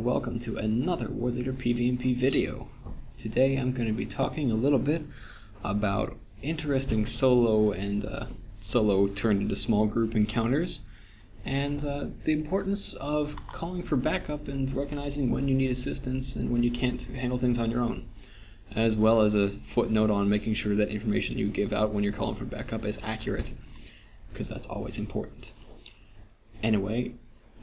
welcome to another Warleader PvP video. Today I'm going to be talking a little bit about interesting solo and solo turned into small group encounters, and the importance of calling for backup and recognizing when you need assistance and when you can't handle things on your own, as well as a footnote on making sure that information you give out when you're calling for backup is accurate, because that's always important. Anyway,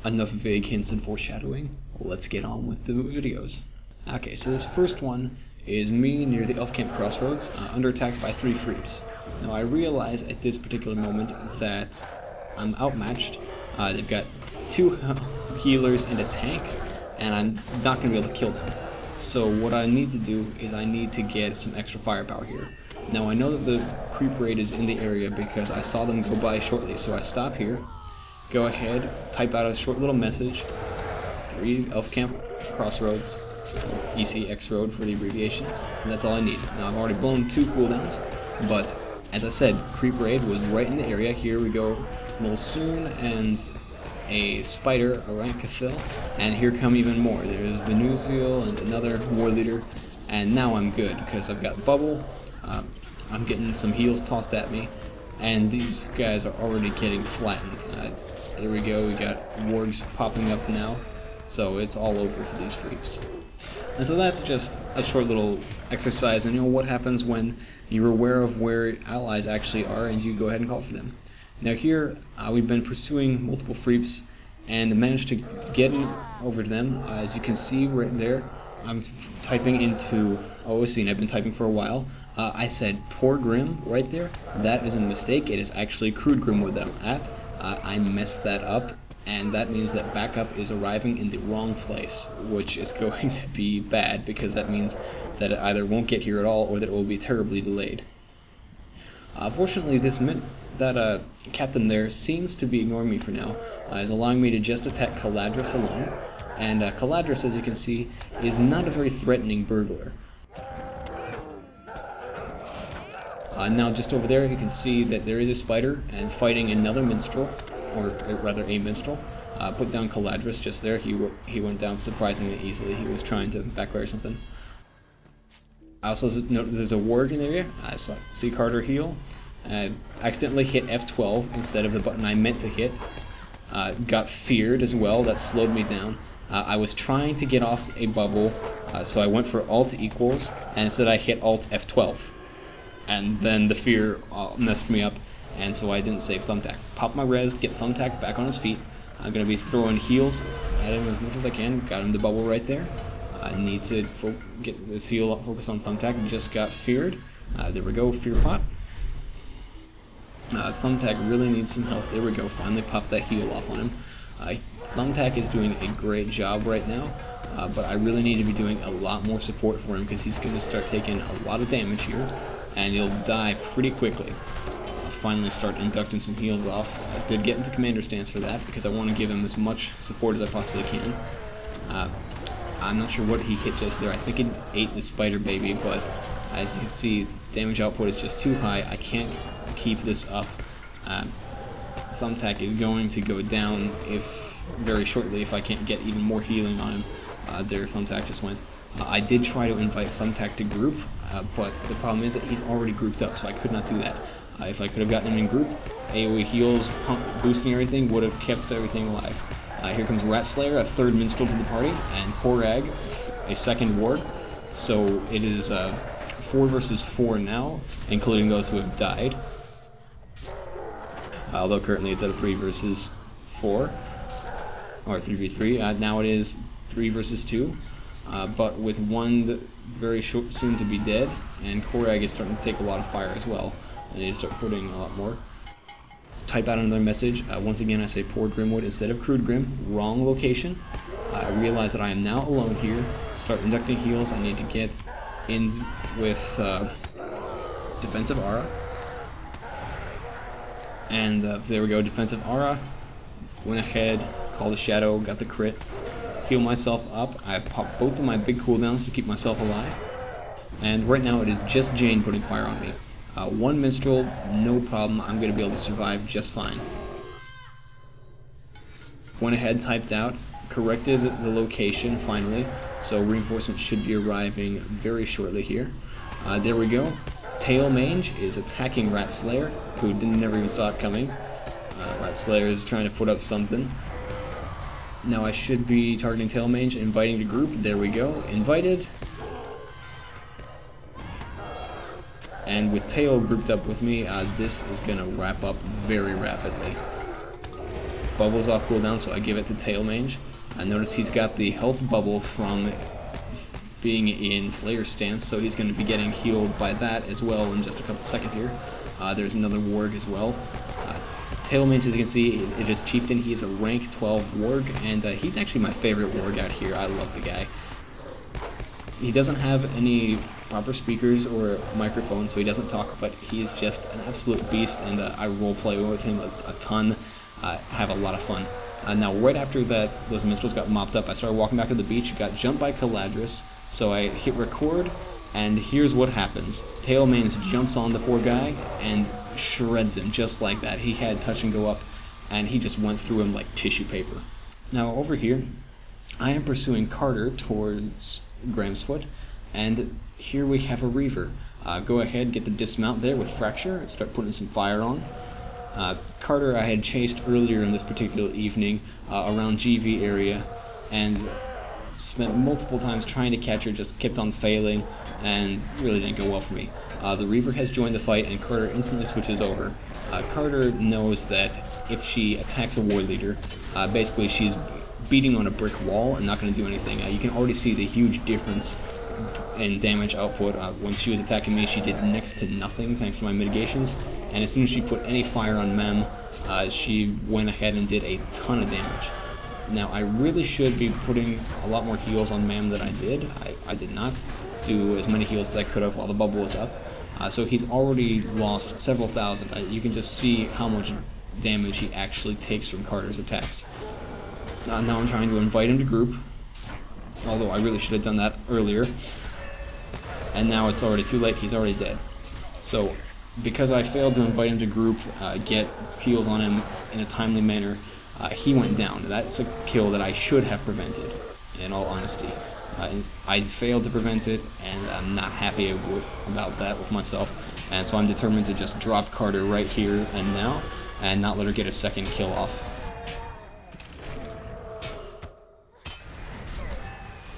enough vague hints and foreshadowing, let's get on with the videos. Okay, so this first one is me near the Elf Camp Crossroads, under attack by 3 Freeps. Now I realize at this particular moment that I'm outmatched. They've got 2 healers and a tank, and I'm not going to be able to kill them. So what I need to do is I need to get some extra firepower here. Now I know that the creep raid is in the area because I saw them go by shortly, so I stop here. Go ahead, type out a short little message, 3 Elf Camp Crossroads, or ECX Road for the abbreviations, and that's all I need. Now I've already blown 2 cooldowns, but as I said, Creep Raid was right in the area. Here we go, Mulsoon and a spider, a Rankathil, and here come even more. There's Venusiel and another Warleader, and now I'm good because I've got Bubble, I'm getting some heals tossed at me, and these guys are already getting flattened. There we go, we got wargs popping up now, so it's all over for these creeps. And so that's just a short little exercise, and you know what happens when you're aware of where allies actually are and you go ahead and call for them. Now here, we've been pursuing multiple freeps and managed to get over to them. As you can see right there, I'm typing into OOC, and I've been typing for a while. I said poor Grim right there. That is a mistake. It is actually Crude Grimwood that I'm at. I messed that up, and that means that backup is arriving in the wrong place, which is going to be bad because that means that it either won't get here at all or that it will be terribly delayed. Fortunately, this meant that captain there seems to be ignoring me for now, is allowing me to just attack Caladris alone, and Caladris, as you can see, is not a very threatening burglar. Now just over there you can see that there is a spider and fighting another minstrel, or rather a minstrel. Put down Caladris just there. He went down surprisingly easily. He was trying to backfire something. I also note there's a warg in the area. I saw see Carter heal. Accidentally hit F12 instead of the button I meant to hit. Got feared as well. That slowed me down. I was trying to get off a bubble, so I went for Alt equals, and instead I hit Alt F12. And then the fear messed me up, and so I didn't save Thumbtack. Pop my res, get Thumbtack back on his feet. I'm going to be throwing heals at him as much as I can. Got him the bubble right there. I need to get this heal focused on Thumbtack. Just got feared. There we go, fear pot. Thumbtack really needs some health. There we go, finally popped that heal off on him. Thumbtack is doing a great job right now, but I really need to be doing a lot more support for him because he's going to start taking a lot of damage here, and he'll die pretty quickly. I'll finally start inducting some heals off. I did get into commander stance for that because I want to give him as much support as I possibly can. I'm not sure what he hit just there. I think it ate the spider baby, but as you can see, damage output is just too high. I can't keep this up. Thumbtack is going to go down very shortly if I can't get even more healing on him. There, Thumbtack just went. I did try to invite Thumbtack to group, but the problem is that he's already grouped up, so I could not do that. If I could have gotten him in group, AoE heals, pump, boosting everything would have kept everything alive. Here comes Ratslayer, a 3rd minstrel to the party, and Korag, a 2nd ward. So it is 4 versus 4 now, including those who have died. Although currently it's at a 3 versus 4, or 3v3. Now it is 3 versus 2, but with one very soon to be dead, and Korag is starting to take a lot of fire as well. I need to start putting a lot more. Type out another message. Once again, I say poor Grimwood instead of Crude Grim. Wrong location. I realize that I am now alone here. Start inducting heals. I need to get in with defensive aura. And there we go, defensive aura. Went ahead, called the shadow, got the crit. Heal myself up. I popped both of my big cooldowns to keep myself alive. And right now it is just Jane putting fire on me. 1 minstrel, no problem. I'm going to be able to survive just fine. Went ahead, typed out, corrected the location finally, so reinforcements should be arriving very shortly here. There we go. Tail Mange is attacking Rat Slayer, who never even saw it coming. Rat Slayer is trying to put up something. Now I should be targeting Tail Mange, inviting the group. There we go. Invited. And with Tail grouped up with me, this is going to wrap up very rapidly. Bubble's off cooldown, so I give it to Tail Mange. Notice he's got the health bubble from being in Flayer stance, so he's going to be getting healed by that as well in just a couple seconds here. There's another warg as well. Tail Mange, as you can see, it is Chieftain. He is a rank 12 warg, and he's actually my favorite warg out here. I love the guy. He doesn't have any proper speakers or microphone, so he doesn't talk, but he is just an absolute beast, and I roleplay with him a ton. Have a lot of fun. Now, right after that, those minstrels got mopped up, I started walking back to the beach, got jumped by Caladris, so I hit record, and here's what happens. Tail Mange jumps on the poor guy and shreds him just like that. He had touch and go up, and he just went through him like tissue paper. Now, over here, I am pursuing Carter towards Gramsfoot, and here we have a Reaver. Go ahead, get the dismount there with Fracture, and start putting some fire on. Carter I had chased earlier in this particular evening around GV area, and spent multiple times trying to catch her, just kept on failing, and really didn't go well for me. The Reaver has joined the fight, and Carter instantly switches over. Carter knows that if she attacks a Warleader, basically she's beating on a brick wall and not going to do anything. You can already see the huge difference in damage output. When she was attacking me, she did next to nothing thanks to my mitigations, and as soon as she put any fire on Mem, she went ahead and did a ton of damage. Now, I really should be putting a lot more heals on Mem than I did. I did not do as many heals as I could have while the bubble was up, so he's already lost several thousand. You can just see how much damage he actually takes from Carter's attacks. Now I'm trying to invite him to group, although I really should have done that earlier. And now it's already too late, he's already dead. So, because I failed to invite him to group, get heals on him in a timely manner, he went down. That's a kill that I should have prevented, in all honesty. I failed to prevent it, and I'm not happy about that with myself. And so I'm determined to just drop Carter right here and now, and not let her get a second kill off.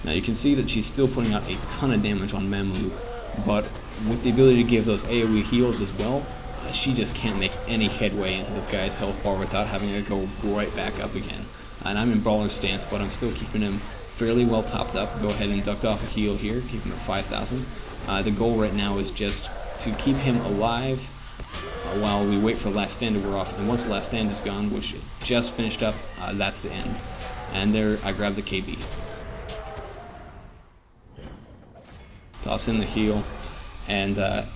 Now you can see that she's still putting out a ton of damage on Mameluke, but with the ability to give those AoE heals as well, she just can't make any headway into the guy's health bar without having to go right back up again. And I'm in brawler stance, but I'm still keeping him fairly well topped up. Go ahead and duct off a heal here, keep him at 5,000. The goal right now is just to keep him alive while we wait for Last Stand to wear off, and once the Last Stand is gone, which just finished up, that's the end. And there I grab the KB. Toss in the heal, and I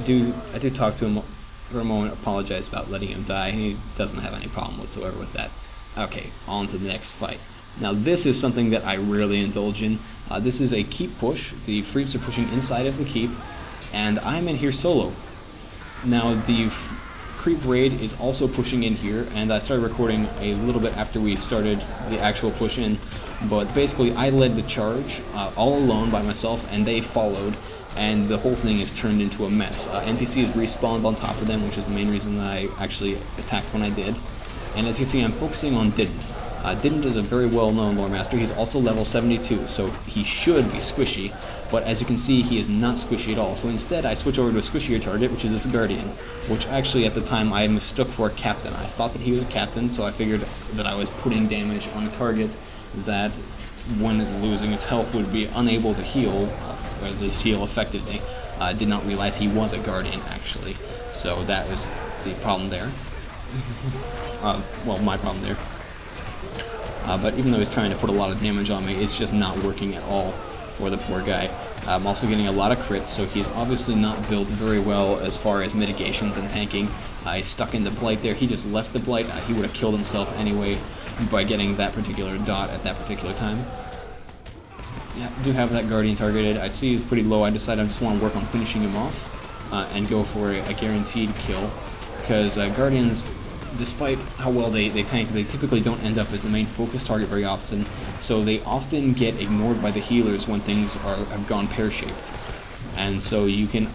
do talk to him for a moment, apologize about letting him die, and he doesn't have any problem whatsoever with that. Okay, on to the next fight. Now this is something that I rarely indulge in. This is a keep push. The Freeps are pushing inside of the keep, and I'm in here solo. Now the Creep Raid is also pushing in here, and I started recording a little bit after we started the actual push in, but basically I led the charge all alone by myself, and they followed, and the whole thing is turned into a mess. NPCs respawned on top of them, which is the main reason that I actually attacked when I did. And as you can see, I'm focusing on Didn't. Didn't is a very well-known lore master. He's also level 72, so he should be squishy, but as you can see, he is not squishy at all. So instead, I switch over to a squishier target, which is this Guardian, which actually at the time I mistook for a captain. I thought that he was a captain, so I figured that I was putting damage on a target that, when losing its health, would be unable to heal, or at least heal effectively. I did not realize he was a Guardian, actually, so that was the problem there. Well, my problem there. But even though he's trying to put a lot of damage on me, it's just not working at all for the poor guy. I'm also getting a lot of crits, so he's obviously not built very well as far as mitigations and tanking. He's stuck in the Blight there. He just left the Blight. He would have killed himself anyway by getting that particular dot at that particular time. Yeah, I do have that Guardian targeted. I see he's pretty low. I decided I just want to work on finishing him off and go for a guaranteed kill, because Guardians despite how well they tank, they typically don't end up as the main focus target very often, so they often get ignored by the healers when things have gone pear-shaped. And so you can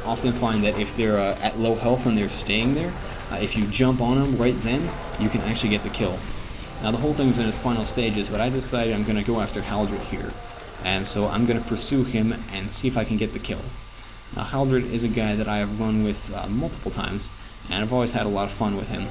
often find that if they're at low health and they're staying there, if you jump on them right then, you can actually get the kill. Now the whole thing's in its final stages, but I decided I'm going to go after Haldred here, and so I'm going to pursue him and see if I can get the kill. Now Haldred is a guy that I have run with multiple times, and I've always had a lot of fun with him.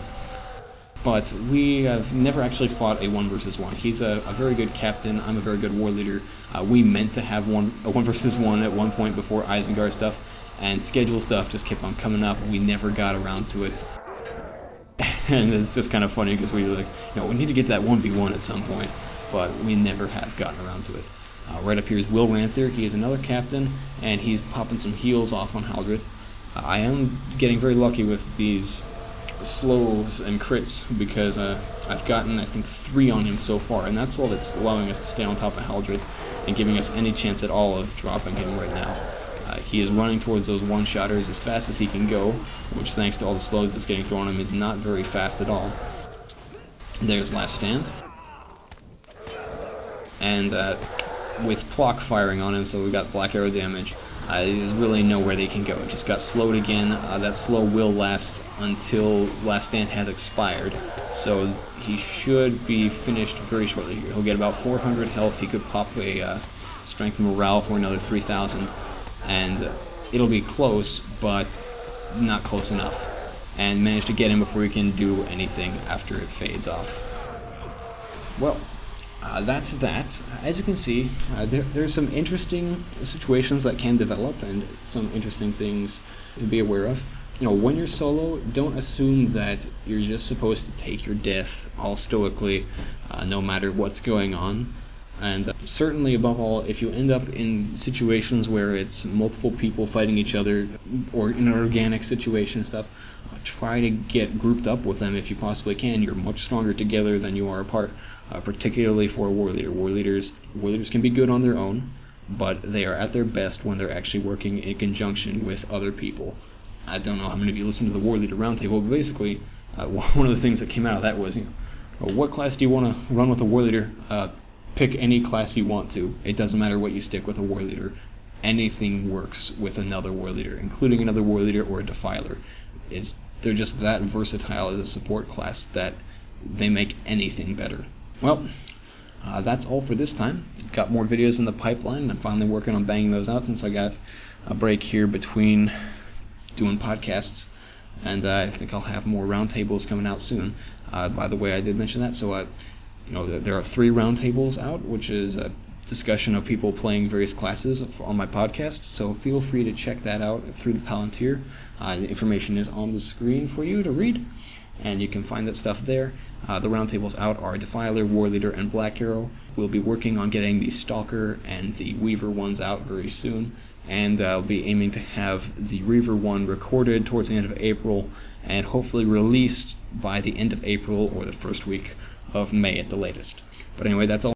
But we have never actually fought a 1 versus 1. He's a very good captain, I'm a very good war leader. We meant to have a 1 versus 1 at one point before Isengard stuff, and schedule stuff just kept on coming up. We never got around to it. And it's just kind of funny because we were like, we need to get that 1v1 at some point, but we never have gotten around to it. Right up here is Warleader. He is another captain, and he's popping some heals off on Haldred. I am getting very lucky with these slows and crits because I've gotten, I think, 3 on him so far, and that's all that's allowing us to stay on top of Haldred and giving us any chance at all of dropping him right now. He is running towards those one-shotters as fast as he can go, which, thanks to all the slows that's getting thrown at him, is not very fast at all. There's Last Stand. And with Plock firing on him, so we got Black Arrow damage, there's really nowhere they can go. It just got slowed again. That slow will last until Last Stand has expired, so he should be finished very shortly here. He'll get about 400 health. He could pop a Strength and Morale for another 3,000. And it'll be close, but not close enough, and manage to get him before he can do anything after it fades off. Well, that's that. As you can see, there's some interesting situations that can develop and some interesting things to be aware of. When you're solo, don't assume that you're just supposed to take your death all stoically, no matter what's going on. And certainly, above all, if you end up in situations where it's multiple people fighting each other, or in an organic situation and stuff, try to get grouped up with them if you possibly can. You're much stronger together than you are apart, particularly for a war leader. War leaders can be good on their own, but they are at their best when they're actually working in conjunction with other people. I don't know how many of you listen to the War Leader Roundtable, but basically, one of the things that came out of that was, what class do you want to run with a war leader? Pick any class you want to. It doesn't matter what you stick with a war leader. Anything works with another war leader, including another war leader or a defiler. They're just that versatile as a support class that they make anything better. Well, that's all for this time. Got more videos in the pipeline. I'm finally working on banging those out since I got a break here between doing podcasts, and I think I'll have more roundtables coming out soon. By the way, I did mention that, so there are 3 roundtables out, which is a discussion of people playing various classes on my podcast, so feel free to check that out through the Palantir. The information is on the screen for you to read, and you can find that stuff there. The roundtables out are Defiler, Warleader, and Black Arrow. We'll be working on getting the Stalker and the Weaver ones out very soon, and I'll be aiming to have the Reaver one recorded towards the end of April, and hopefully released by the end of April or the first week of May at the latest. But anyway, that's all.